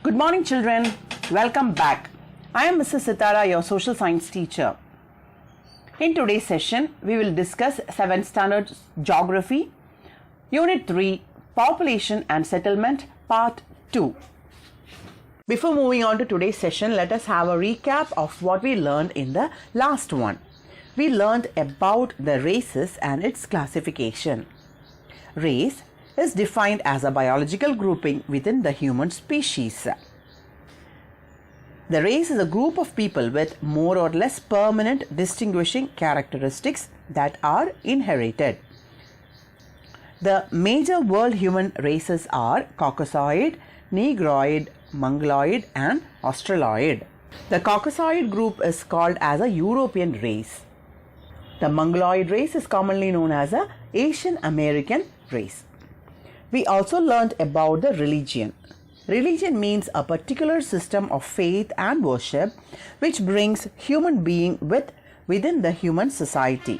Good morning, children. Welcome back. I am Mrs. Sitara, your social science teacher. In today's session, we will discuss 7th Standard Geography, Unit 3, Population and Settlement, Part 2. Before moving on to today's session, let us have a recap of what we learned in the last one. We learned about the races and its classification. Race is defined as a biological grouping within the human species. The race is a group of people with more or less permanent distinguishing characteristics that are inherited. The major world human races are Caucasoid, Negroid, Mongoloid and Australoid. The Caucasoid group is called as a European race. The Mongoloid race is commonly known as a Asian American race. We also learned about the religion. Religion means a particular system of faith and worship which brings human being within the human society.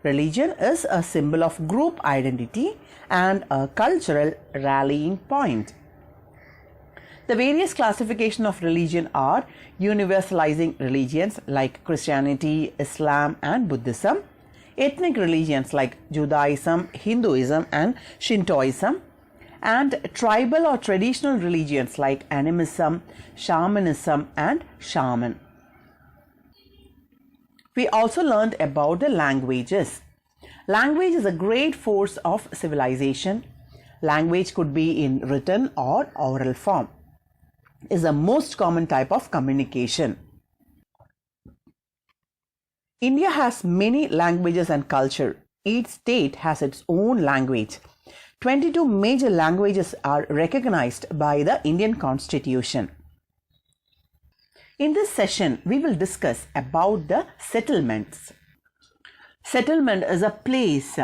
Religion is a symbol of group identity and a cultural rallying point. The various classifications of religion are universalizing religions like Christianity, Islam and Buddhism, ethnic religions like Judaism, Hinduism and Shintoism, and tribal or traditional religions like animism, shamanism and shaman. We also learned about the languages. Language is a great force of civilization. Language could be in written or oral form. It is the most common type of communication. India has many languages and culture. Each state has its own language. 22 major languages are recognized by the Indian Constitution. In this session, we will discuss about the settlements. Settlement is a place,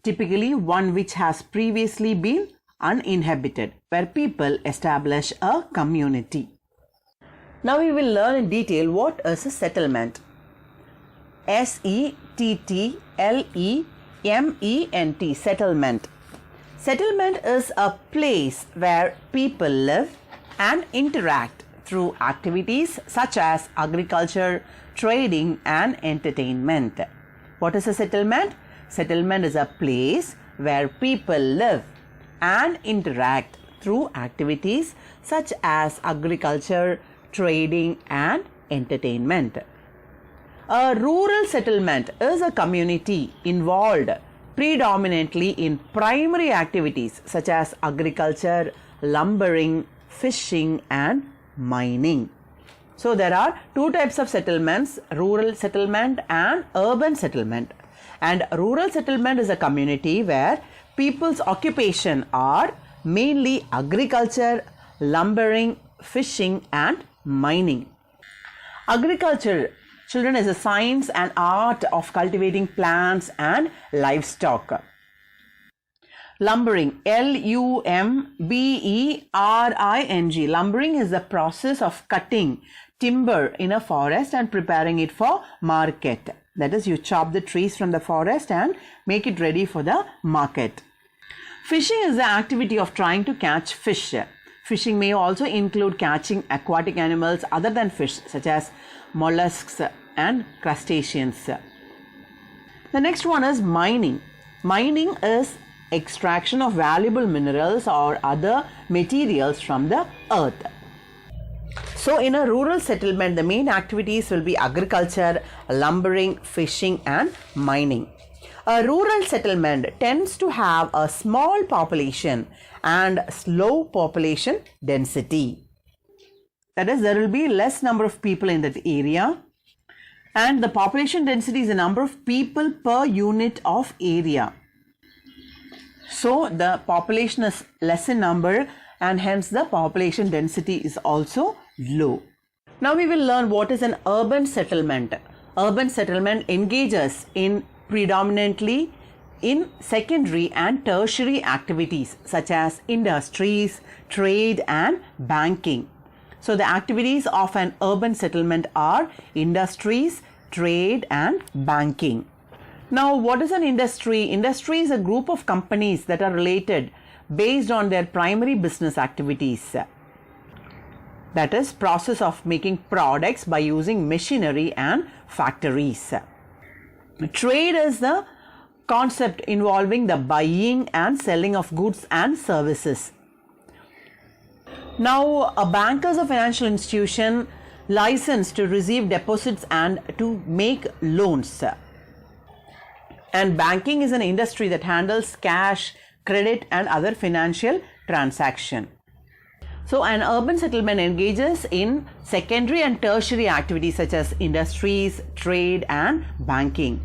typically one which has previously been uninhabited, where people establish a community. Now we will learn in detail what is a settlement. S-E-T-T-L-E-M-E-N-T, settlement. Settlement is a place where people live and interact through activities such as agriculture, trading and entertainment. What is a settlement? Settlement is a place where people live and interact through activities such as agriculture, trading and entertainment. A rural settlement is a community involved predominantly in primary activities such as agriculture, lumbering, fishing and mining. So there are two types of settlements, rural settlement and urban settlement. And rural settlement is a community where people's occupation are mainly agriculture, lumbering, fishing and mining. Agriculture, children, is a science and art of cultivating plants and livestock. Lumbering, L-U-M-B-E-R-I-N-G. Lumbering is the process of cutting timber in a forest and preparing it for market. That is, you chop the trees from the forest and make it ready for the market. Fishing is the activity of trying to catch fish. Fishing may also include catching aquatic animals other than fish such as mollusks and crustaceans. The next one is mining. Mining is extraction of valuable minerals or other materials from the earth. So in a rural settlement, the main activities will be agriculture, lumbering, fishing and mining. A rural settlement tends to have a small population and slow population density. That is, there will be less number of people in that area, and the population density is the number of people per unit of area. So the population is less in number and hence the population density is also low. Now we will learn what is an urban settlement. Urban settlement engages in predominantly in secondary and tertiary activities such as industries, trade and banking. So the activities of an urban settlement are industries, trade and banking. Now what is an industry? Industry is a group of companies that are related based on their primary business activities. That is process of making products by using machinery and factories. Trade is the concept involving the buying and selling of goods and services. Now, a bank is a financial institution licensed to receive deposits and to make loans. And banking is an industry that handles cash, credit and other financial transactions. So, an urban settlement engages in secondary and tertiary activities such as industries, trade and banking.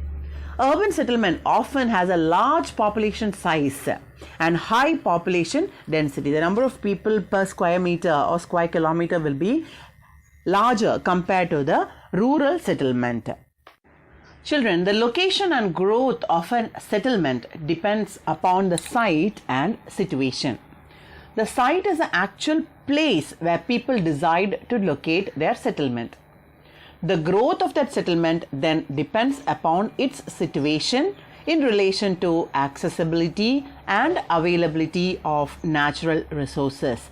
Urban settlement often has a large population size and high population density. The number of people per square meter or square kilometer will be larger compared to the rural settlement. Children, the location and growth of a settlement depends upon the site and situation. The site is the actual place where people decide to locate their settlement. The growth of that settlement then depends upon its situation in relation to accessibility and availability of natural resources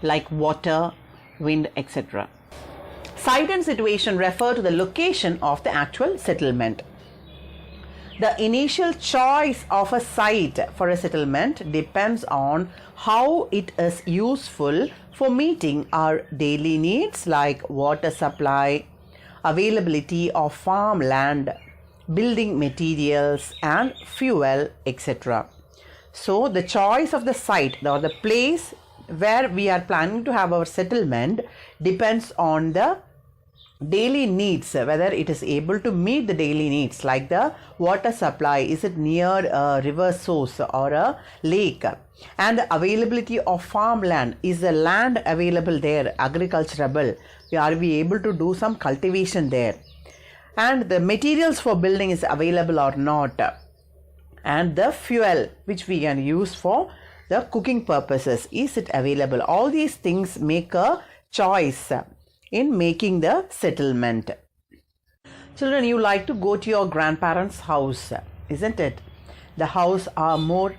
like water, wind, etc. Site and situation refer to the location of the actual settlement. The initial choice of a site for a settlement depends on how it is useful for meeting our daily needs like water supply, availability of farmland, building materials and fuel, etc. So, the choice of the site or the place where we are planning to have our settlement depends on the daily needs, whether it is able to meet the daily needs like the water supply, is it near a river source or a lake, and the availability of farmland, is the land available there, agriculturable, are we able to do some cultivation there, and the materials for building is available or not, and the fuel which we can use for the cooking purposes, is it available. All these things make a choice in making the settlement. Children, you like to go to your grandparents' house, isn't it? The house are more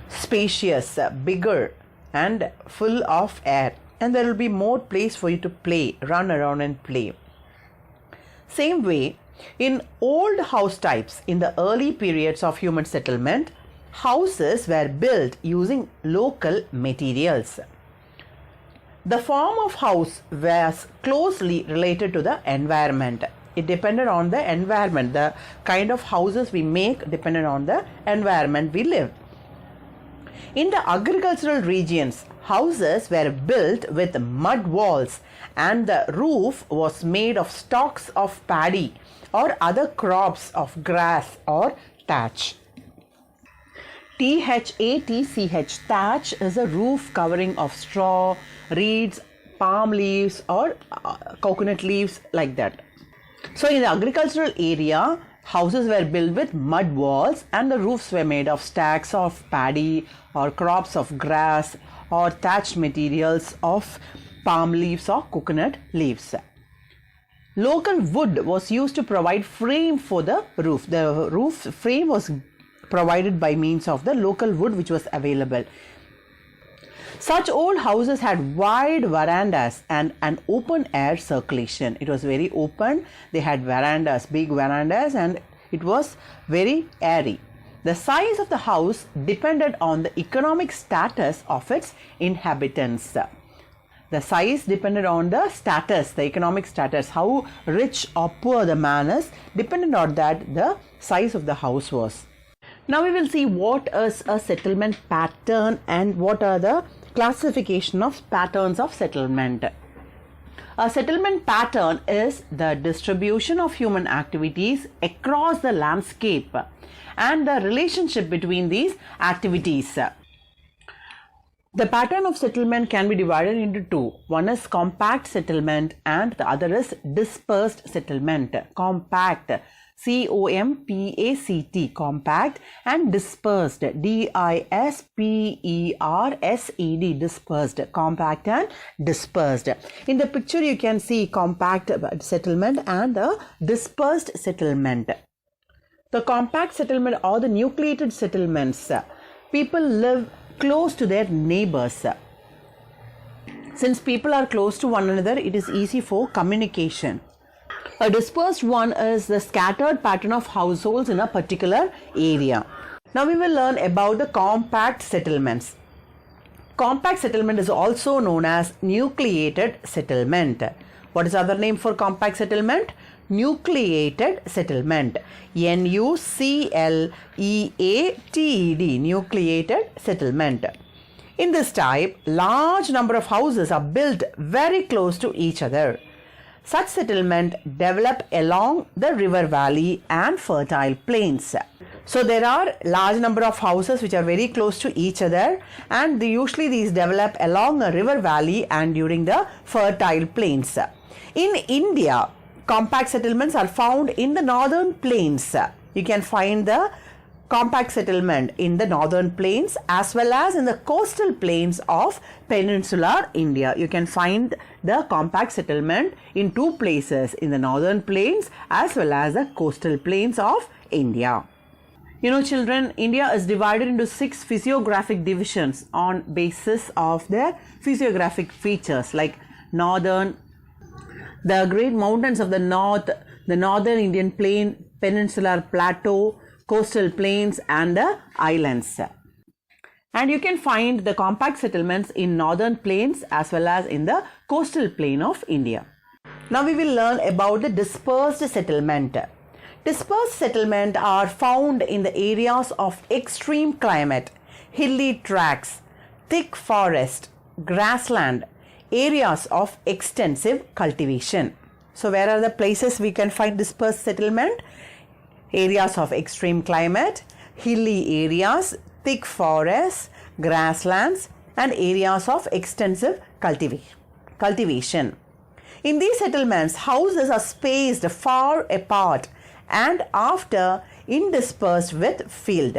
spacious, bigger and full of air, and there will be more place for you to play, run around and play. Same way, in old house types, in the early periods of human settlement, houses were built using local materials. The form of house was closely related to the environment. It depended on the environment. The kind of houses we make depended on the environment we live. In the agricultural regions, houses were built with mud walls and the roof was made of stalks of paddy or other crops of grass or thatch. THATCH, thatch is a roof covering of straw, reeds, palm leaves or coconut leaves, like that. So in the agricultural area, houses were built with mud walls and the roofs were made of stacks of paddy or crops of grass or thatched materials of palm leaves or coconut leaves. Local wood was used to provide frame for the roof. The roof frame was provided by means of the local wood which was available. Such old houses had wide verandas and an open air circulation. It was very open. They had verandas, big verandas, and it was very airy. The size of the house depended on the economic status of its inhabitants. The size depended on the status, the economic status, how rich or poor the man is, depended on that the size of the house was. Now we will see what is a settlement pattern and what are the classification of patterns of settlement. A settlement pattern is the distribution of human activities across the landscape and the relationship between these activities. The pattern of settlement can be divided into two. One is compact settlement and the other is dispersed settlement. Compact, C-O-M-P-A-C-T, compact, and dispersed, D-I-S-P-E-R-S-E-D, dispersed, compact and dispersed. In the picture you can see compact settlement and the dispersed settlement. The compact settlement or the nucleated settlements, people live close to their neighbors. Since people are close to one another, it is easy for communication. A dispersed one is the scattered pattern of households in a particular area. Now we will learn about the compact settlements. Compact settlement is also known as nucleated settlement. What is the other name for compact settlement? Nucleated settlement. N-U-C-L-E-A-T-E-D. Nucleated settlement. In this type, large number of houses are built very close to each other. Such settlement develop along the river valley and fertile plains. So there are large number of houses which are very close to each other, and usually these develop along a river valley and during the fertile plains. In India, compact settlements are found in the northern plains. You can find the compact settlement in the northern plains as well as in the coastal plains of peninsular India. You can find the compact settlement in two places, in the northern plains as well as the coastal plains of India. You know, children, India is divided into 6 physiographic divisions on basis of their physiographic features, like the great mountains of the north, the northern Indian plain, peninsular plateau, coastal plains and the islands. And you can find the compact settlements in northern plains as well as in the coastal plain of India. Now we will learn about the dispersed settlement. Dispersed settlement are found in the areas of extreme climate, hilly tracts, thick forest, grassland, areas of extensive cultivation. So where are the places we can find dispersed settlement? Areas of extreme climate, hilly areas, thick forests, grasslands and areas of extensive cultivation. In these settlements, houses are spaced far apart and after interspersed with field.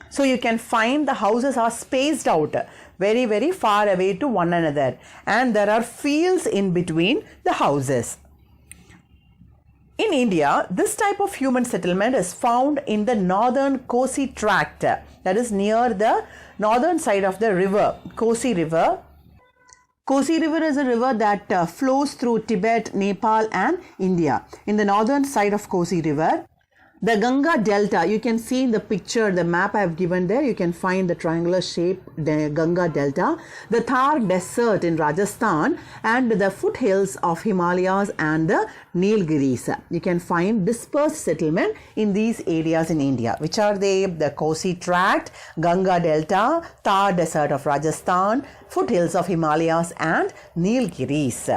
So you can find the houses are spaced out very, very far away to one another, and there are fields in between the houses. In India, this type of human settlement is found in the northern Kosi tract, that is near the northern side of the river, Kosi River. Kosi River is a river that flows through Tibet, Nepal and India. In the northern side of Kosi River, the Ganga Delta, you can see in the picture, the map I have given there, you can find the triangular shape, the Ganga Delta, the Thar Desert in Rajasthan and the foothills of Himalayas and the Nilgiris. You can find dispersed settlement in these areas in India. Which are they? The Kosi Tract, Ganga Delta, Thar Desert of Rajasthan, foothills of Himalayas and Nilgiris.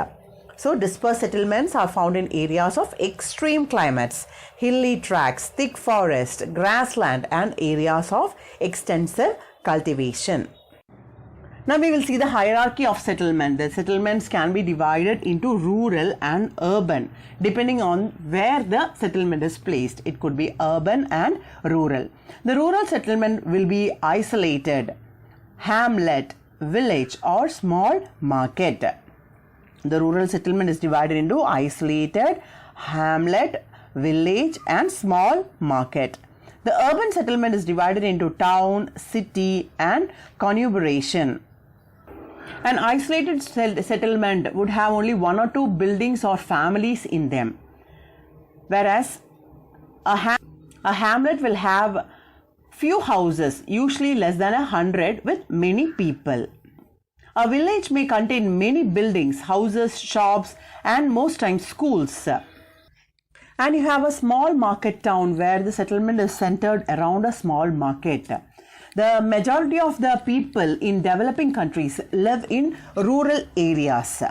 So dispersed settlements are found in areas of extreme climates, hilly tracts, thick forest, grassland and areas of extensive cultivation. Now we will see the hierarchy of settlement. The settlements can be divided into rural and urban depending on where the settlement is placed. It could be urban and rural. The rural settlement will be isolated, hamlet, village or small market. The rural settlement is divided into isolated, hamlet, village and small market. The urban settlement is divided into town, city and conurbation. An isolated settlement would have only 1 or 2 buildings or families in them, whereas a hamlet will have few houses, usually less than 100 with many people. A village may contain many buildings, houses, shops and most times schools. And you have a small market town where the settlement is centered around a small market. The majority of the people in developing countries live in rural areas.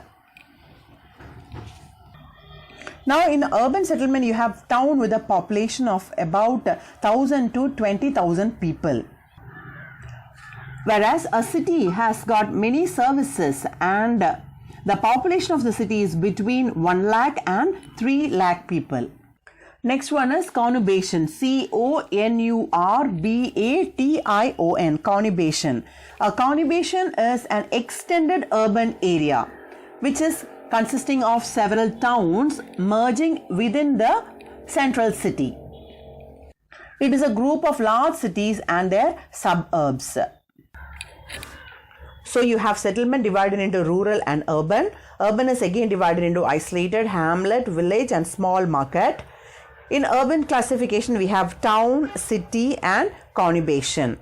Now in urban settlement you have town with a population of about 1,000 to 20,000 people. Whereas a city has got many services and the population of the city is between 1 lakh and 3 lakh people. Next one is conurbation, C-O-N-U-R-B-A-T-I-O-N, conurbation. A conurbation is an extended urban area which is consisting of several towns merging within the central city. It is a group of large cities and their suburbs. So you have settlement divided into rural and urban. Urban is again divided into isolated, hamlet, village and small market. In urban classification, we have town, city and conurbation.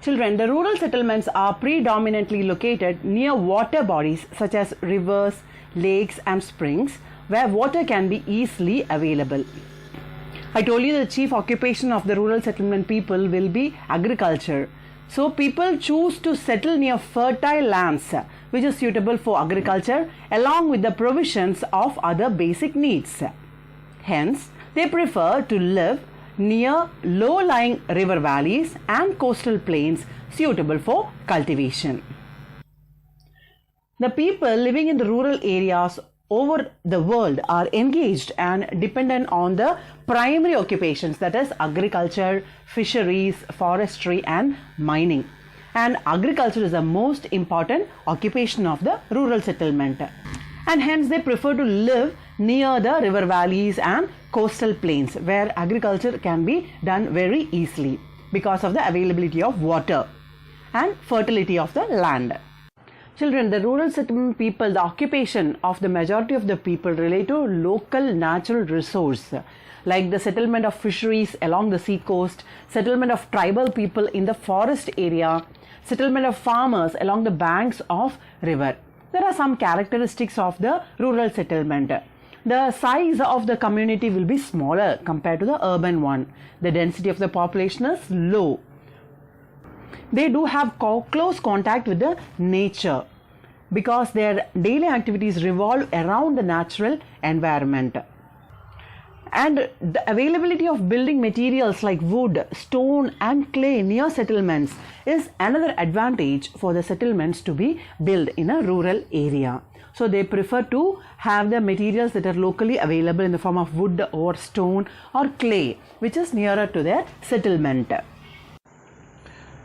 Children, the rural settlements are predominantly located near water bodies such as rivers, lakes and springs where water can be easily available. I told you the chief occupation of the rural settlement people will be agriculture. So people choose to settle near fertile lands which is suitable for agriculture along with the provisions of other basic needs. Hence, they prefer to live near low-lying river valleys and coastal plains suitable for cultivation. The people living in the rural areas over the world are engaged and dependent on the primary occupations, that is agriculture, fisheries, forestry and mining. And agriculture is the most important occupation of the rural settlement. And hence they prefer to live near the river valleys and coastal plains where agriculture can be done very easily because of the availability of water and fertility of the land. Children, the rural settlement people, the occupation of the majority of the people relate to local natural resource like the settlement of fisheries along the sea coast, settlement of tribal people in the forest area, settlement of farmers along the banks of river. There are some characteristics of the rural settlement. The size of the community will be smaller compared to the urban one. The density of the population is low. They do have close contact with the nature because their daily activities revolve around the natural environment. And the availability of building materials like wood, stone and clay near settlements is another advantage for the settlements to be built in a rural area. So they prefer to have the materials that are locally available in the form of wood or stone or clay which is nearer to their settlement.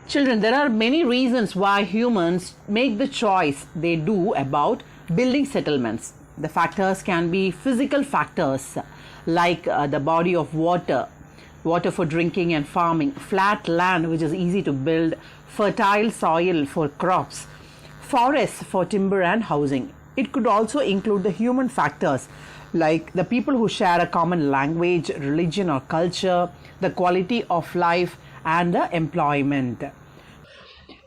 Children, there are many reasons why humans make the choice they do about building settlements. The factors can be physical factors like the body of water, water for drinking and farming, flat land which is easy to build, fertile soil for crops, forests for timber and housing. It could also include the human factors like the people who share a common language, religion or culture, the quality of life and the employment.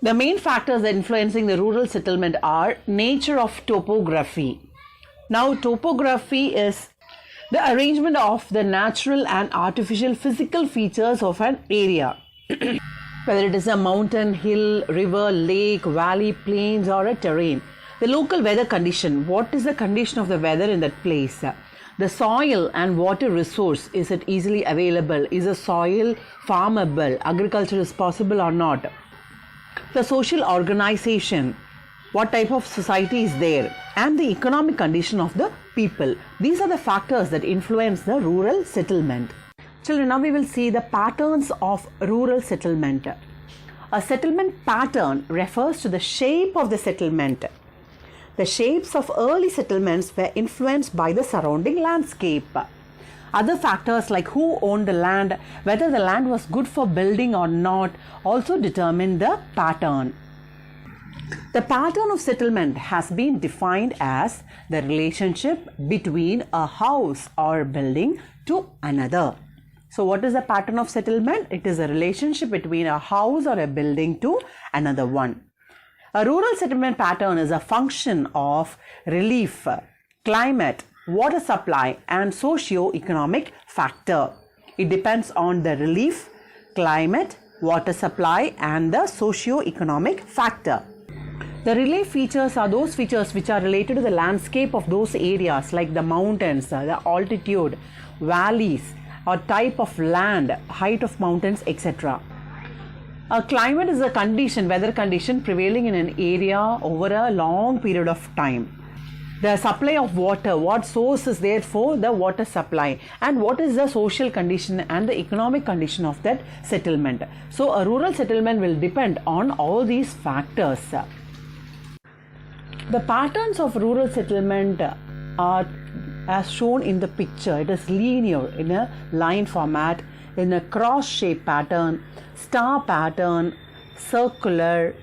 The main factors influencing the rural settlement are nature of topography. Now, topography is the arrangement of the natural and artificial physical features of an area. Whether it is a mountain, hill, river, lake, valley, plains or a terrain. The local weather condition. What is the condition of the weather in that place? The soil and water resource. Is it easily available? Is the soil farmable? Agriculture is possible or not? The social organization. What type of society is there? And the economic condition of the people. These are the factors that influence the rural settlement. Children, now we will see the patterns of rural settlement. A settlement pattern refers to the shape of the settlement. The shapes of early settlements were influenced by the surrounding landscape. Other factors like who owned the land, whether the land was good for building or not, also determine the pattern. The pattern of settlement has been defined as the relationship between a house or building to another. So what is the pattern of settlement? It is a relationship between a house or a building to another one. A rural settlement pattern is a function of relief, climate, water supply and socio-economic factor. It depends on the relief, climate, water supply and the socio-economic factor. The relief features are those features which are related to the landscape of those areas like the mountains, the altitude, valleys or type of land, height of mountains, etc. A climate is a condition, weather condition prevailing in an area over a long period of time. The supply of water, what source is there for the water supply and what is the social condition and the economic condition of that settlement. So a rural settlement will depend on all these factors. The patterns of rural settlement are as shown in the picture. It is linear in a line format, in a cross-shaped pattern, star pattern, circular,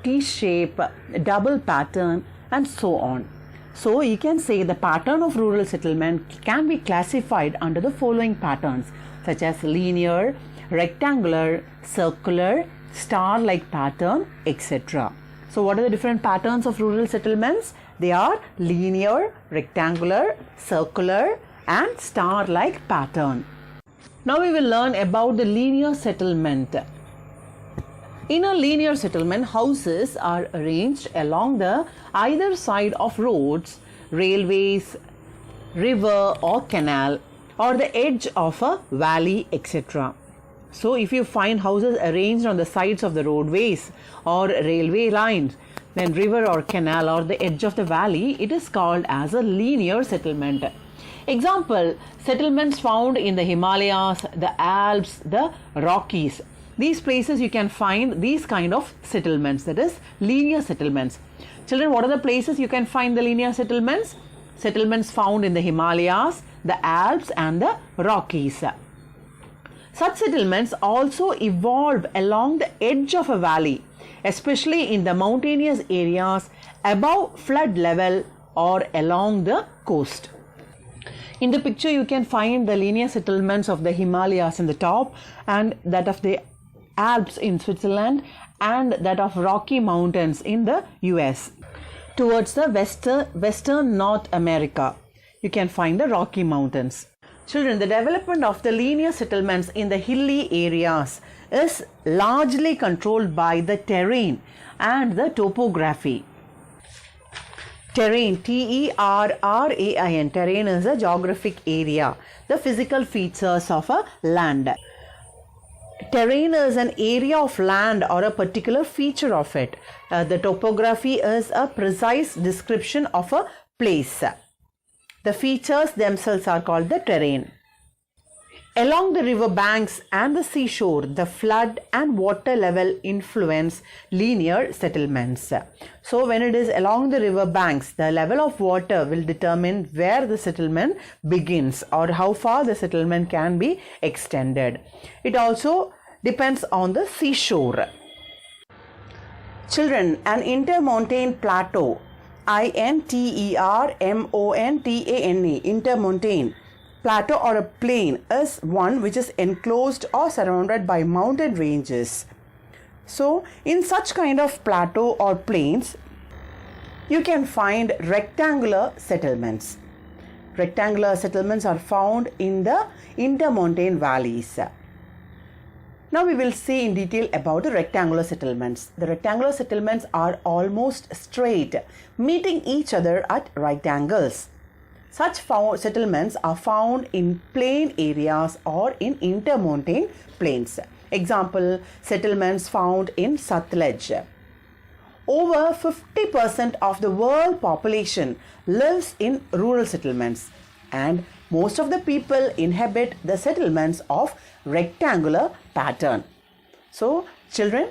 T-shape, double pattern, and so on. So you can say the pattern of rural settlement can be classified under the following patterns such as linear, rectangular, circular, star-like pattern, etc. So what are the different patterns of rural settlements? They are linear, rectangular, circular, and star-like pattern. Now we will learn about the linear settlement. In a linear settlement, houses are arranged along the either side of roads, railways, river or canal, or the edge of a valley, etc. So if you find houses arranged on the sides of the roadways or railway lines, then river or canal or the edge of the valley, it is called as a linear settlement. Example, settlements found in the Himalayas, the Alps, the Rockies. These places you can find these kind of settlements, that is linear settlements. Children, what are the places you can find the linear settlements? Settlements found in the Himalayas, the Alps and the Rockies. Such settlements also evolve along the edge of a valley, especially in the mountainous areas above flood level or along the coast. In the picture you can find the linear settlements of the Himalayas in the top and that of the Alps in Switzerland and that of Rocky Mountains in the US. Towards the western North America, you can find the Rocky Mountains. Children, the development of the linear settlements in the hilly areas is largely controlled by the terrain and the topography. Terrain, T-E-R-R-A-I-N, terrain is a geographic area, the physical features of a land. Terrain is an area of land or a particular feature of it. The topography is a precise description of a place. The features themselves are called the terrain. Along the river banks and the seashore, the flood and water level influence linear settlements. So when it is along the river banks, the level of water will determine where the settlement begins or how far the settlement can be extended. It also depends on the seashore. Children, an intermontane plateau, I-N-T-E-R-M-O-N-T-A-N-E, intermontane plateau or a plain is one which is enclosed or surrounded by mountain ranges. So in such kind of plateau or plains, you can find rectangular settlements. Rectangular settlements are found in the intermontane valleys. Now we will see in detail about the rectangular settlements. The rectangular settlements are almost straight, meeting each other at right angles. Such settlements are found in plain areas or in intermontane plains. Example, settlements found in Satluj. Over 50% of the world population lives in rural settlements and most of the people inhabit the settlements of rectangular pattern. So, children,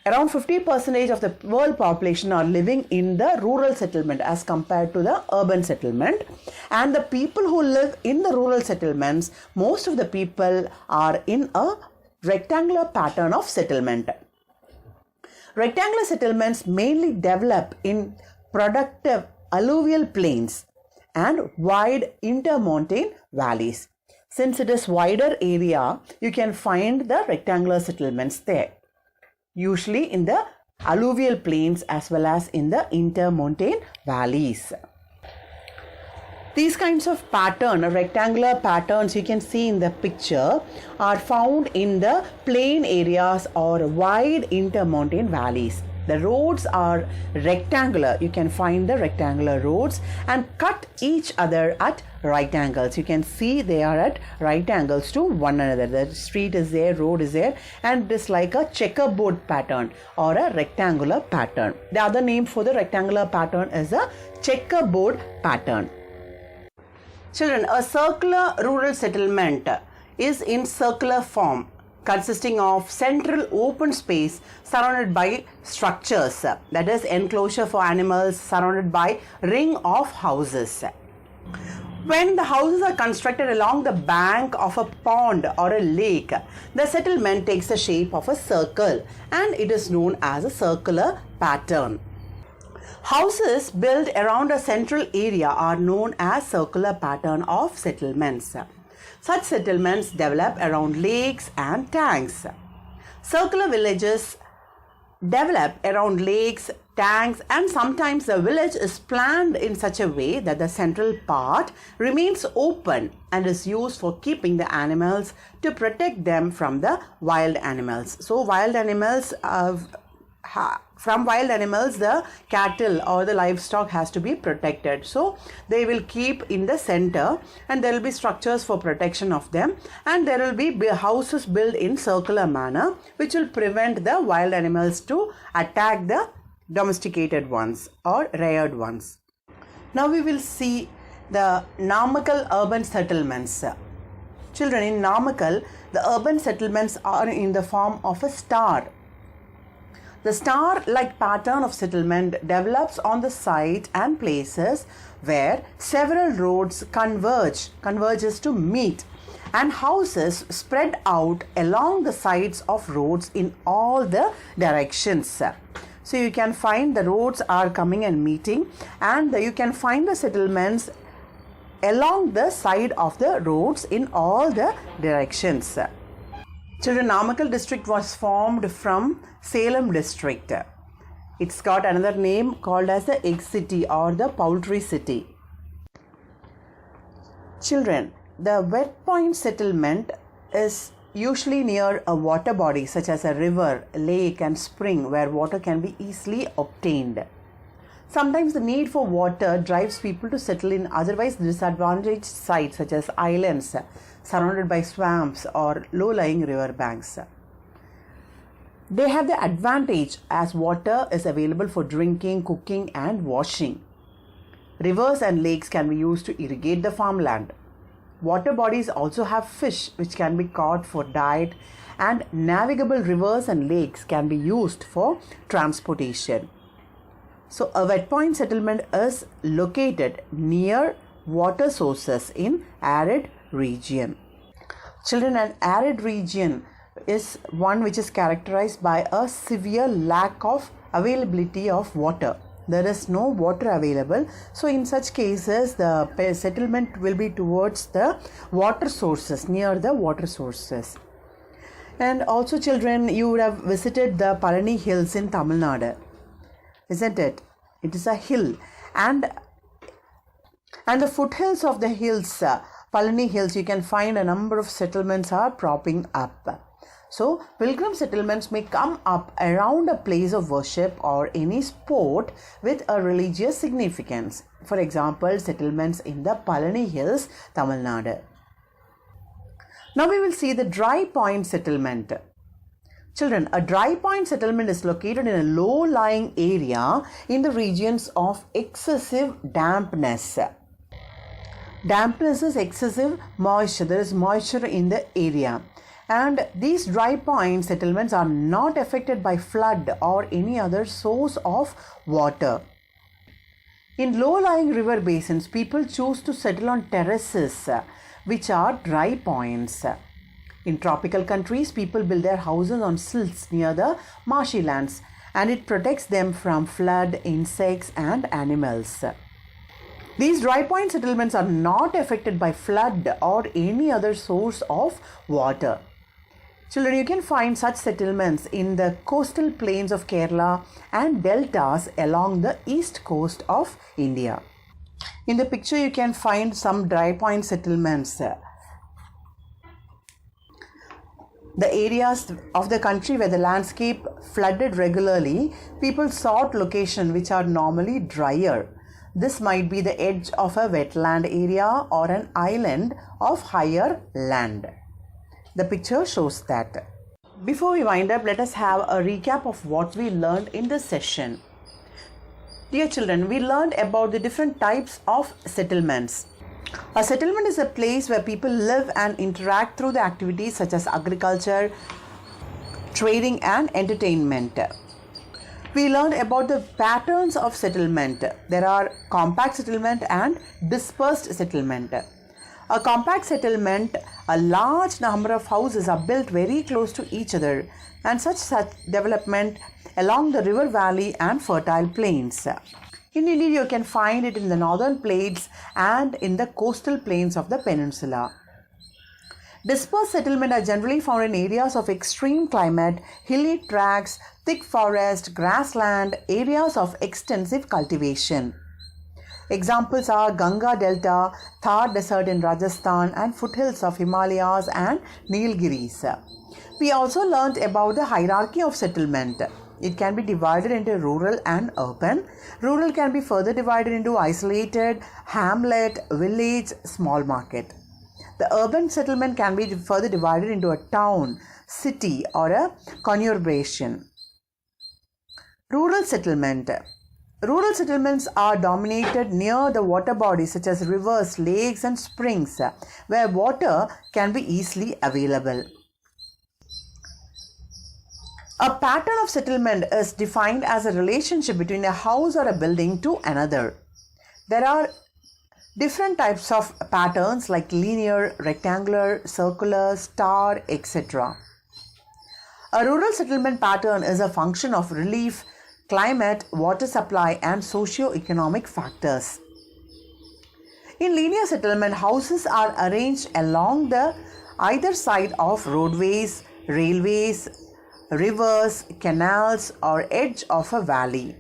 around 50% of the world population are living in the rural settlement as compared to the urban settlement. And the people who live in the rural settlements, most of the people are in a rectangular pattern of settlement. Rectangular settlements mainly develop in productive alluvial plains and wide intermontane valleys. Since it is wider area, you can find the rectangular settlements there, usually in the alluvial plains as well as in the intermontane valleys. These kinds of rectangular patterns you can see in the picture are found in the plain areas or wide intermontane valleys. The roads are rectangular. You can find the rectangular roads and cut each other at right angles. You can see they are at right angles to one another. The street is there, road is there, and it is like a checkerboard pattern or a rectangular pattern. The other name for the rectangular pattern is a checkerboard pattern. Children, a circular rural settlement is in circular form, consisting of central open space surrounded by structures, that is enclosure for animals surrounded by ring of houses. When the houses are constructed along the bank of a pond or a lake, the settlement takes the shape of a circle and it is known as a circular pattern. Houses built around a central area are known as circular pattern of settlements. Such settlements develop around lakes and tanks. Circular villages develop around lakes, tanks, and sometimes the village is planned in such a way that the central part remains open and is used for keeping the animals to protect them from the wild animals. So from wild animals, the cattle or the livestock has to be protected. So they will keep in the center and there will be structures for protection of them, and there will be houses built in circular manner which will prevent the wild animals to attack the domesticated ones or reared ones. Now we will see the Namakkal urban settlements. Children, in Namakkal, the urban settlements are in the form of a star. The star-like pattern of settlement develops on the site and places where several roads converges to meet, and houses spread out along the sides of roads in all the directions. So you can find the roads are coming and meeting, and you can find the settlements along the side of the roads in all the directions. Children, Namakkal district was formed from Salem district. It's got another name called as the egg city or the poultry city. Children, the wet point settlement is usually near a water body such as a river, lake and spring where water can be easily obtained. Sometimes the need for water drives people to settle in otherwise disadvantaged sites such as islands surrounded by swamps or low-lying river banks. They have the advantage as water is available for drinking, cooking and washing. Rivers and lakes can be used to irrigate the farmland. Water bodies also have fish which can be caught for diet, and navigable rivers and lakes can be used for transportation. So a wet point settlement is located near water sources in arid region. Children, an arid region is one which is characterized by a severe lack of availability of water. There is no water available. So in such cases, the settlement will be towards the water sources, near the water sources. And also, children, you would have visited the Palani Hills in Tamil Nadu, isn't it? It is a hill, and the foothills of the hills, Palani Hills, you can find a number of settlements are propping up. So pilgrim settlements may come up around a place of worship or any spot with a religious significance. For example, settlements in the Palani Hills, Tamil Nadu. Now we will see the dry point settlement. Children, a dry point settlement is located in a low-lying area in the regions of excessive dampness. Dampness is excessive moisture. There is moisture in the area. And these dry point settlements are not affected by flood or any other source of water. In low-lying river basins, people choose to settle on terraces, which are dry points. In tropical countries, people build their houses on silts near the marshy lands, and it protects them from flood, insects, and animals. These dry point settlements are not affected by flood or any other source of water. Children, you can find such settlements in the coastal plains of Kerala and deltas along the east coast of India. In the picture, you can find some dry point settlements. The areas of the country where the landscape flooded regularly, people sought locations which are normally drier. This might be the edge of a wetland area or an island of higher land. The picture shows that. Before we wind up, let us have a recap of what we learned in this session. Dear children, we learned about the different types of settlements. A settlement is a place where people live and interact through the activities such as agriculture, trading and entertainment. We learned about the patterns of settlement. There are compact settlement and dispersed settlement. A compact settlement, a large number of houses are built very close to each other, and such development along the river valley and fertile plains. In India, you can find it in the northern plains and in the coastal plains of the peninsula. Dispersed settlement are generally found in areas of extreme climate, hilly tracts, thick forest, grassland, areas of extensive cultivation. Examples are Ganga Delta, Thar Desert in Rajasthan, and foothills of Himalayas and Nilgiris. We also learnt about the hierarchy of settlement. It can be divided into rural and urban. Rural can be further divided into isolated, hamlet, village, small market. The urban settlement can be further divided into a town, city, or a conurbation. Rural settlement. Rural settlements are dominated near the water bodies such as rivers, lakes, and springs, where water can be easily available. A pattern of settlement is defined as a relationship between a house or a building to another. There are different types of patterns like linear, rectangular, circular, star, etc. A rural settlement pattern is a function of relief, climate, water supply, and socio-economic factors. In linear settlement, houses are arranged along the either side of roadways, railways, rivers, canals, or edge of a valley.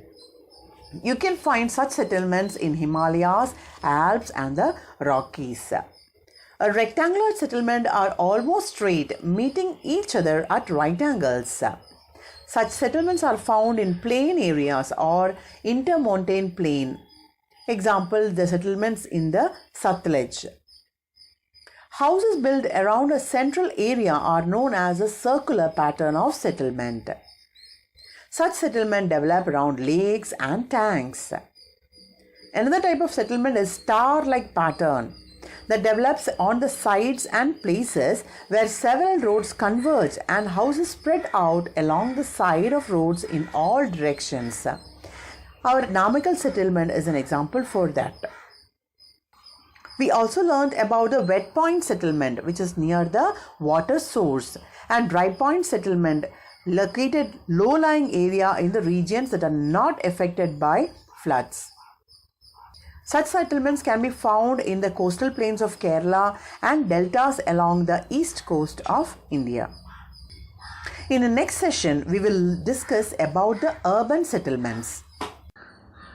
You can find such settlements in Himalayas, Alps, and the Rockies. A rectangular settlement are almost straight, meeting each other at right angles. Such settlements are found in plain areas or intermontane plain. Example, the settlements in the Satluj. Houses built around a central area are known as a circular pattern of settlement. Such settlement develop around lakes and tanks. Another type of settlement is star-like pattern that develops on the sides and places where several roads converge and houses spread out along the side of roads in all directions. Our Namakkal settlement is an example for that. We also learned about the wet point settlement, which is near the water source, and dry point settlement located low-lying area in the regions that are not affected by floods. Such settlements can be found in the coastal plains of Kerala and deltas along the east coast of India. In the next session, we will discuss about the urban settlements.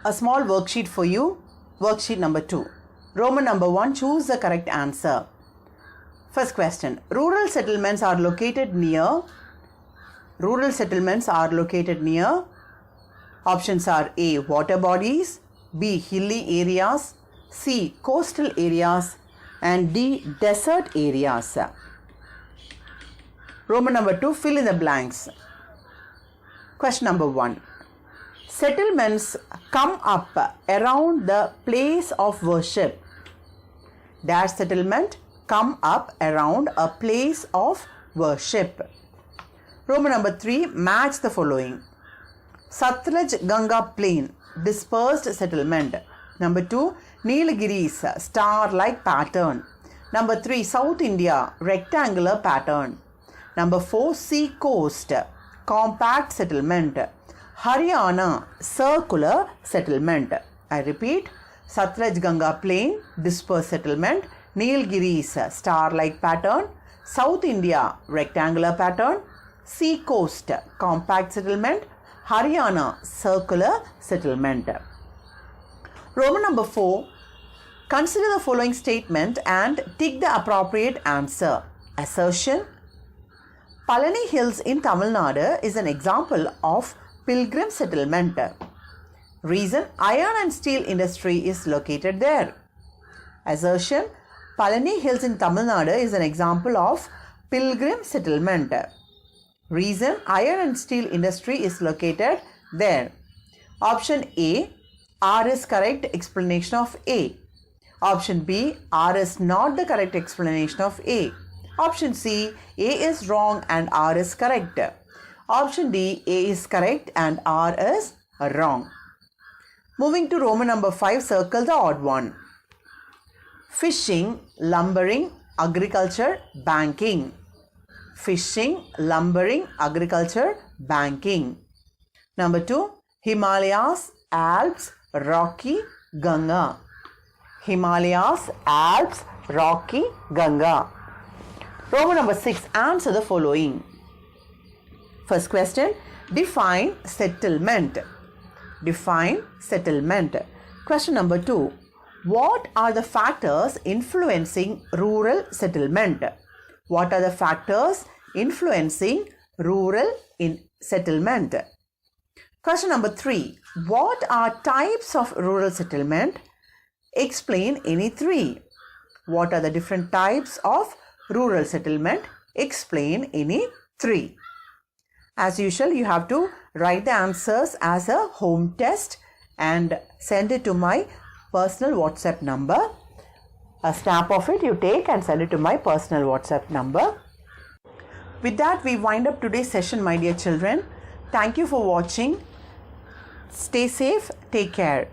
A small worksheet for you. Worksheet number 2. Roman number 1, choose the correct answer. First question. Rural settlements are located near. Options are A, water bodies, B, hilly areas, C, coastal areas, and D, desert areas. Roman number 2, fill in the blanks. Question number 1. Settlements come up around the place of worship. Dash settlement come up around a place of worship. Roman number 3, match the following. Satluj Ganga plain, dispersed settlement. Number 2, Nilgiris, star-like pattern. Number 3, South India, rectangular pattern. Number 4, sea coast, compact settlement. Haryana, circular settlement. I repeat, Satluj Ganga plain, dispersed settlement. Nilgiris, star-like pattern. South India, rectangular pattern. Sea coast, compact settlement. Haryana, circular settlement. Roman number 4. Consider the following statement and tick the appropriate answer. Assertion. Palani Hills in Tamil Nadu is an example of pilgrim settlement. Reason, iron and steel industry is located there. Assertion, Palani Hills in Tamil Nadu is an example of pilgrim settlement. Reason, iron and steel industry is located there. Option A, R is correct explanation of A. Option B, R is not the correct explanation of A. Option C, A is wrong and R is correct. Option D, A is correct and R is wrong. Moving to Roman number 5, circle the odd one. Fishing, lumbering, agriculture, banking. Fishing, lumbering, agriculture, banking. Number 2, Himalayas, Alps, Rocky, Ganga. Himalayas, Alps, Rocky, Ganga. Roman number 6, answer the following. First question, define settlement. Define settlement. Question number 2, what are the factors influencing rural settlement? What are the factors influencing rural settlement? Question number 3, what are types of rural settlement? Explain any 3. What are the different types of rural settlement? Explain any 3. As usual, you have to write the answers as a home test and send it to my personal WhatsApp number. A snap of it you take and send it to my personal WhatsApp number. With that, we wind up today's session, my dear children. Thank you for watching. Stay safe. Take care.